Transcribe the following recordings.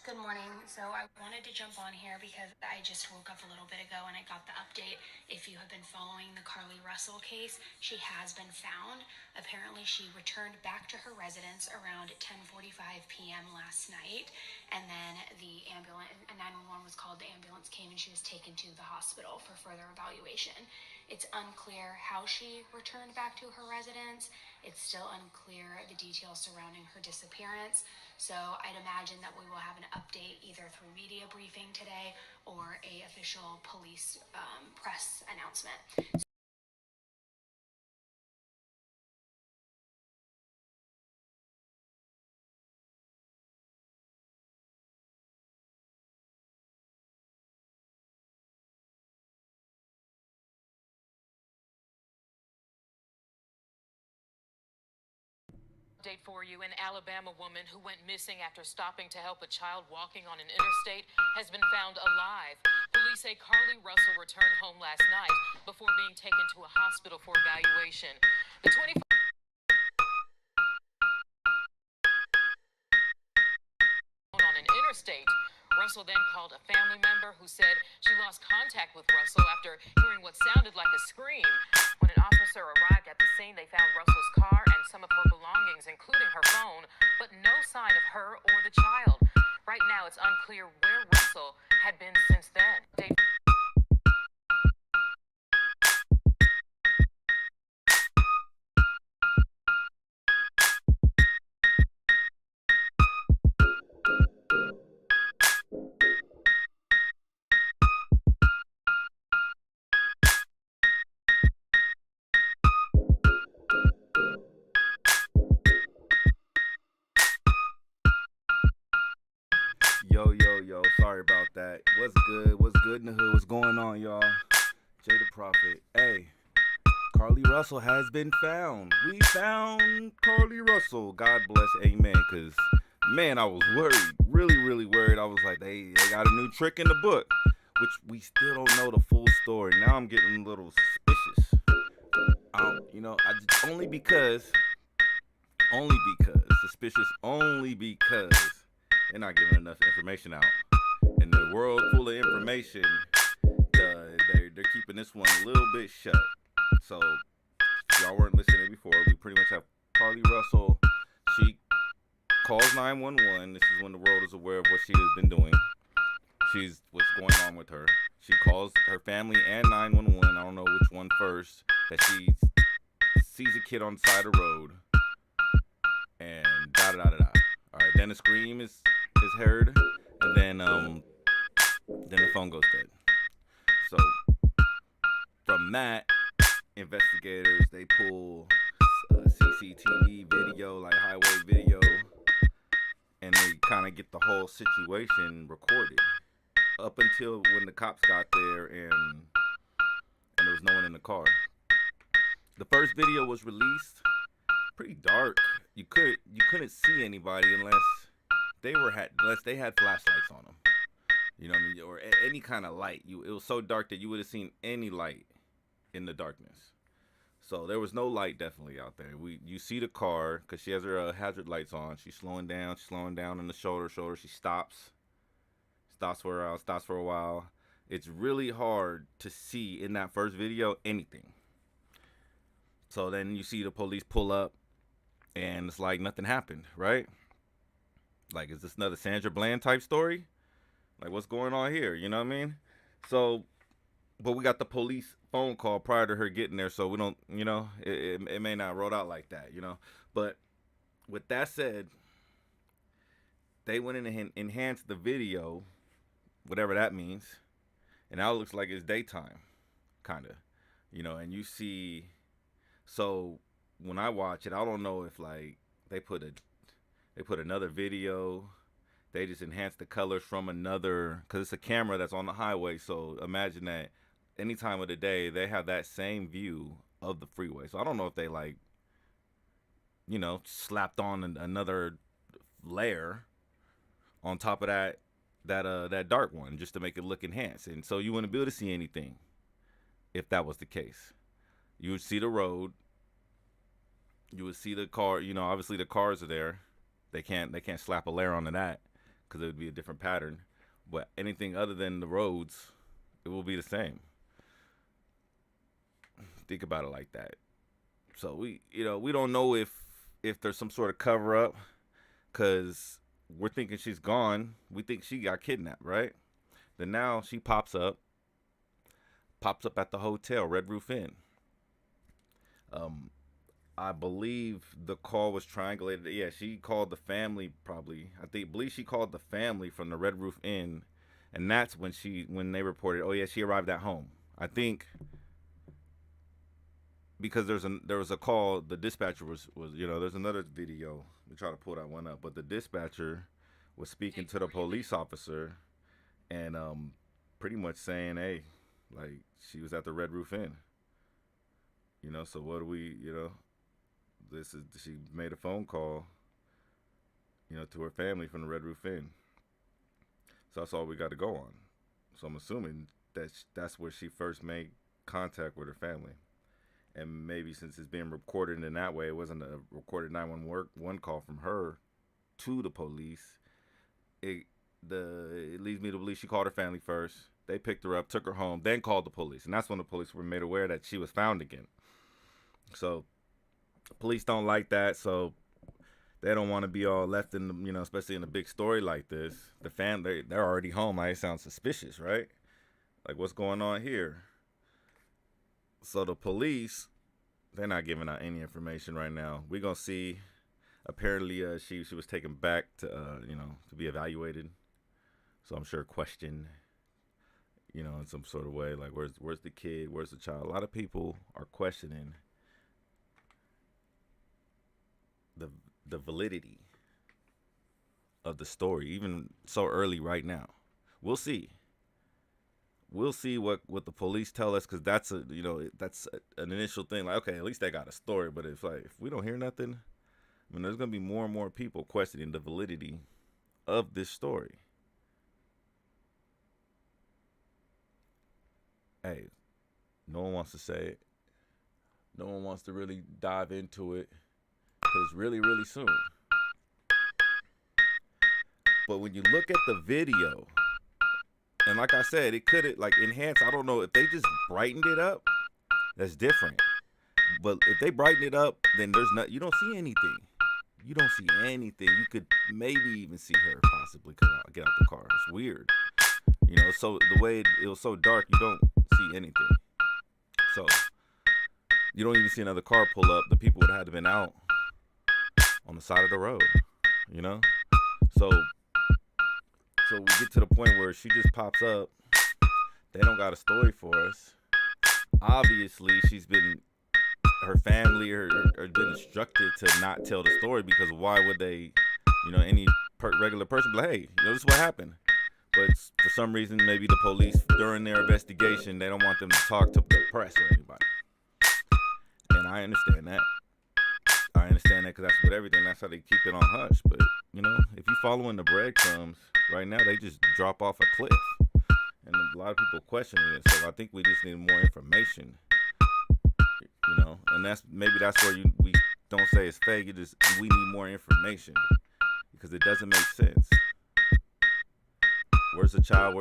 Good morning. So I wanted to jump on here because I just woke up a little bit ago and I got the update. If you have been following the Carlee Russell case, she has been found. Apparently, she returned back to her residence around 10:45 p.m. last night, and then the ambulance, 911 was called. The ambulance came and she was taken to the hospital for further evaluation. It's unclear how she returned back to her residence. It's still unclear the details surrounding her disappearance. So I'd imagine that we will have an update either through media briefing today or a official police press announcement. Update for you. An Alabama woman who went missing after stopping to help a child walking on an interstate has been found alive. Police say Carlee Russell returned home last night before being taken to a hospital for evaluation. The 24 on an interstate. Russell then called a family member who said she lost contact with Russell after hearing what sounded like a scream. When an officer arrived at the scene, they found Russell's car and some of her belongings, including her phone, but no sign of her or the child. Right now, it's unclear where Russell had been since then. Yo, sorry about that. What's good? What's good in the hood? What's going on, y'all? Jay the Prophet. Hey, Carlee Russell has been found. We found Carlee Russell. God bless, amen. Because, man, I was worried. Really worried. I was like, they got a new trick in the book, which we still don't know the full story. Now I'm getting a little suspicious. Suspicious only because they're not giving enough information out. In the world full of information, they're keeping this one a little bit shut. So, if y'all weren't listening before, we pretty much have Carlee Russell. She calls 911. This is when the world is aware of what she has been doing. She's what's going on with her. She calls her family and 911. I don't know which one first. That she sees a kid on the side of the road, and da da da da. All right, then a scream is heard, and then the phone goes dead. So from that, investigators they pull CCTV video, like highway video, and they kind of get the whole situation recorded up until when the cops got there and there was no one in the car. The first video was released pretty dark. You couldn't see anybody unless they had flashlights on them. You know what I mean? Or any kind of light. It was so dark that you would have seen any light in the darkness. So there was no light definitely out there. You see the car because she has her hazard lights on. She's slowing down in the shoulder. She stops for a while. It's really hard to see in that first video anything. So then you see the police pull up, and it's like nothing happened, right? Like, is this another Sandra Bland type story? Like, what's going on here? You know what I mean? So, but we got the police phone call prior to her getting there, so we don't, it may not roll out like that, But with that said, they went in and enhanced the video, whatever that means, and now it looks like it's daytime, kind of, and you see, so when I watch it, I don't know if like they put another video. They just enhanced the colors from another, because it's a camera that's on the highway. So imagine that any time of the day they have that same view of the freeway. So I don't know if they like, slapped on another layer on top of that dark one just to make it look enhanced. And so you wouldn't be able to see anything if that was the case. You would see the road. You would see the car. Obviously the cars are there. They can't slap a layer onto that because it would be a different pattern. But anything other than the roads, it will be the same. Think about it like that. So we don't know if there's some sort of cover up, because we're thinking she's gone. We think she got kidnapped, right? Then now she pops up at the hotel, Red Roof Inn. Um, I believe the call was triangulated. Yeah, she called the family probably. Believe she called the family from the Red Roof Inn, and that's when they reported. Oh yeah, she arrived at home. I think because there was a call. The dispatcher was there's another video. We try to pull that one up, but the dispatcher was speaking to the police officer, and pretty much saying, hey, like she was at the Red Roof Inn. So what do we this is she made a phone call, to her family from the Red Roof Inn. So that's all we got to go on. So I'm assuming that's where she first made contact with her family. And maybe since it's being recorded in that way, it wasn't a recorded 911 call from her to the police. It leads me to believe she called her family first. They picked her up, took her home, then called the police. And that's when the police were made aware that she was found again. So police don't like that, so they don't want to be all left in the, especially in a big story like this. The family, they're already home. Like, it sounds suspicious, right? Like, what's going on here? So the police, they're not giving out any information right now. We're gonna see. Apparently, she was taken back to to be evaluated. So I'm sure questioned, in some sort of way. Like, where's the kid? Where's the child? A lot of people are questioning the validity of the story, even so early right now. We'll see. We'll see what the police tell us, because that's an initial thing. Like, okay, at least they got a story. But if we don't hear nothing, there's gonna be more and more people questioning the validity of this story. Hey, no one wants to say it. No one wants to really dive into it, because it's really, really soon. But when you look at the video, and like I said, it could enhance. I don't know if they just brightened it up. That's different. But if they brighten it up, then you don't see anything. You don't see anything. You could maybe even see her possibly get out the car. It's weird. So the way it was so dark, you don't see anything. So you don't even see another car pull up. The people would have to been out on the side of the road. So we get to the point where she just pops up. They don't got a story for us. Obviously, her family or been instructed to not tell the story, because why would they, any regular person be like, hey, this is what happened. But for some reason, maybe the police, during their investigation, they don't want them to talk to the press or anybody. And I understand that. Because that's what that's how they keep it on hush. But, if you following the breadcrumbs, right now they just drop off a cliff. And a lot of people questioning it. So I think we just need more information. And that's where we don't say it's fake. We need more information, because it doesn't make sense. Where's the child?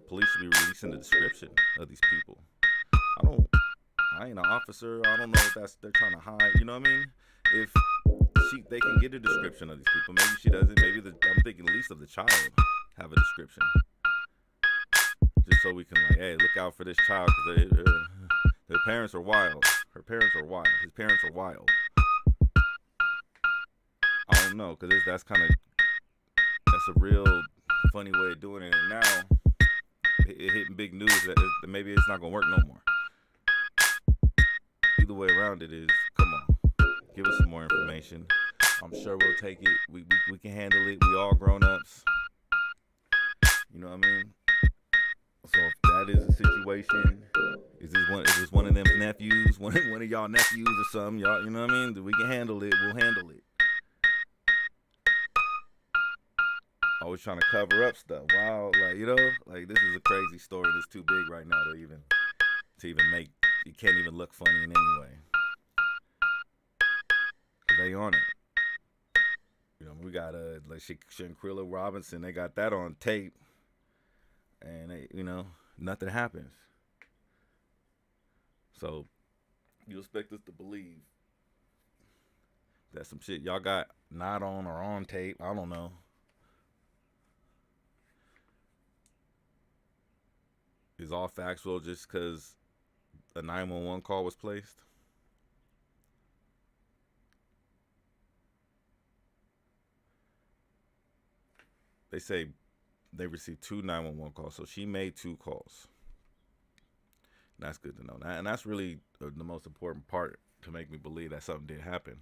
Police should be releasing the description of these people. I ain't an officer. I don't know if they're trying to hide. You know what I mean? If they can get a description of these people, maybe she doesn't. Maybe I'm thinking at least of the child have a description, just so we can hey, look out for this child, because their parents are wild. Her parents are wild. His parents are wild. I don't know, because that's a real funny way of doing it. And now it hitting big news that maybe it's not gonna work no more. Either way around it is, come on, give us some more information. I'm sure we'll take it. We can handle it. We all grown ups. You know what I mean? So if that is a situation, is this one of them nephews, one of y'all nephews or something, y'all, you know what I mean? We can handle it. We'll handle it. Always trying to cover up stuff. Wow, this is a crazy story that's too big right now to even make. It can't even look funny in any way. 'Cause they on it. We got like Shankrilla Robinson. They got that on tape, and nothing happens. So you expect us to believe that some shit y'all got not on or on tape? I don't know. Is all factual just because a 911 call was placed? They say they received 2 911 calls, so she made 2 calls. That's good to know. And that's really the most important part to make me believe that something did happen.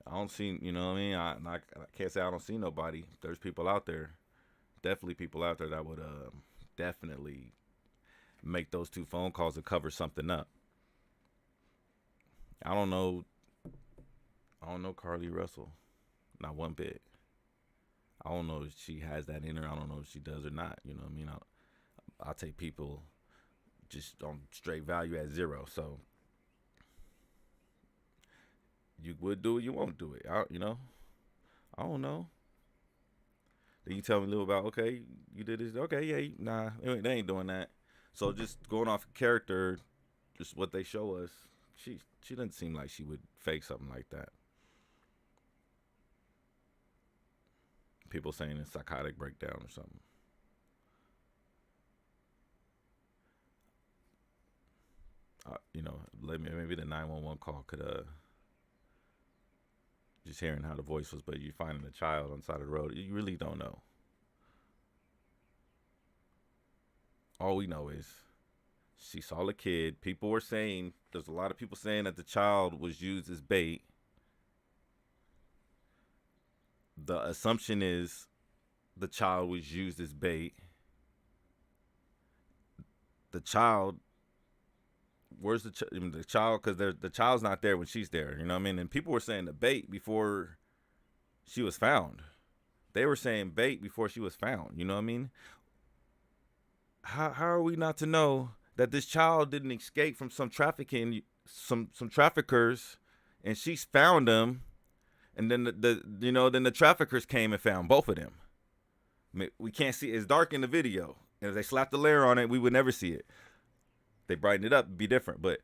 I don't see, you know what I mean? I can't say I don't see nobody. There's people out there, definitely people out there that would definitely make those 2 phone calls to cover something up. I don't know Carlee Russell, not one bit. I don't know if she has that in her. I don't know if she does or not. You know what I mean? I'll take people just on straight value at 0. So you would do it, you won't do it. I don't know. Then you tell me a little about, okay, you did this. Okay, yeah, nah, they ain't doing that. So just going off character, just what they show us, she doesn't seem like she would fake something like that. People saying it's psychotic breakdown or something. Maybe the 911 call could just hearing how the voice was, but you finding a child on the side of the road, you really don't know. All we know is she saw the kid. People were saying, there's a lot of people saying that the child was used as bait. The assumption is the child was used as bait. The child, where's the child? Because the child's not there when she's there. You know what I mean? And people were saying the bait before she was found. They were saying bait before she was found. You know what I mean? How are we not to know that this child didn't escape from some trafficking, some traffickers, and she's found them, and then the traffickers came and found both of them. We can't see it. It's dark in the video. And if they slapped the layer on it, we would never see it. They brighten it up, it'd be different. But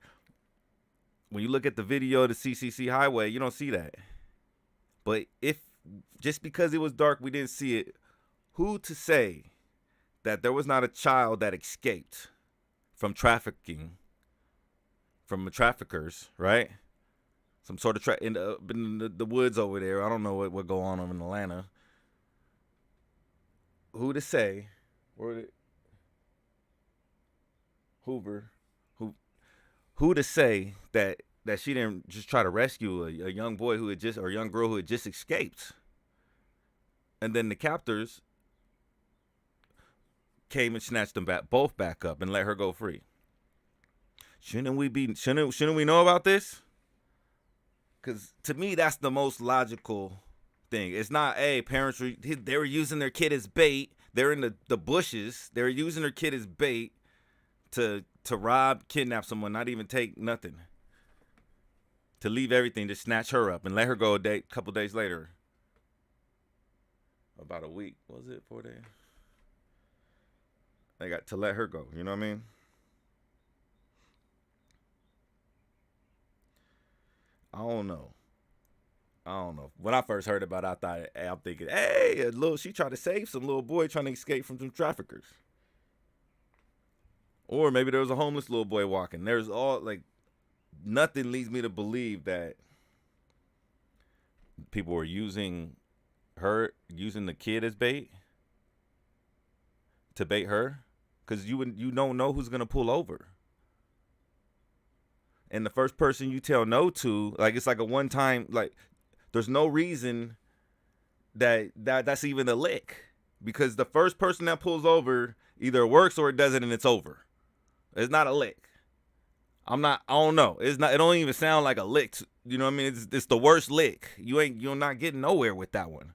when you look at the video of the CCC highway, you don't see that. But if just because it was dark, we didn't see it, who to say that there was not a child that escaped from trafficking, from the traffickers, right? Some sort of in the woods over there. I don't know what go on over in Atlanta. Who to say, Hoover, who to say that she didn't just try to rescue a young boy or a young girl who had just escaped, and then the captors came and snatched them both back up and let her go free. Shouldn't we know about this? Because to me, that's the most logical thing. It's not, hey, parents they were using their kid as bait. They're in the bushes. They're using their kid as bait to rob, kidnap someone, not even take nothing. To leave everything, to snatch her up and let her go a couple days later. About a week, was it 4 days? They got to let her go. You know what I mean? I don't know. When I first heard about it, I'm thinking, hey, she tried to save some little boy trying to escape from some traffickers. Or maybe there was a homeless little boy walking. There's nothing leads me to believe that people were using the kid as bait to bait her, because you don't know who's gonna pull over. And the first person you tell no to, it's like a one time, there's no reason that's even a lick, because the first person that pulls over either works or it doesn't, and it's over. It's not a lick. I don't know. It don't even sound like a lick. You know what I mean? It's the worst lick. You're not getting nowhere with that one.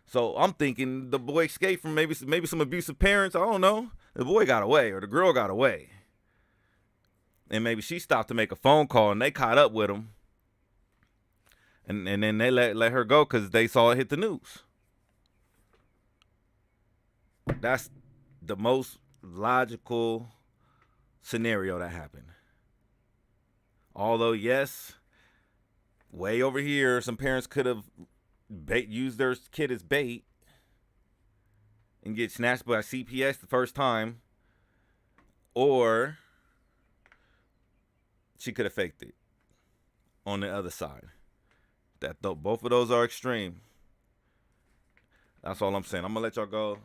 So I'm thinking the boy escaped from maybe some abusive parents. I don't know. The boy got away, or the girl got away. And maybe she stopped to make a phone call and they caught up with him. And then they let her go because they saw it hit the news. That's the most logical scenario that happened. Although, yes, way over here, some parents could have used their kid as bait and get snatched by CPS the first time, or she could have faked it on the other side. Both of those are extreme. That's all I'm saying. I'm gonna let y'all go.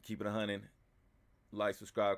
Keep it 100. Like, subscribe,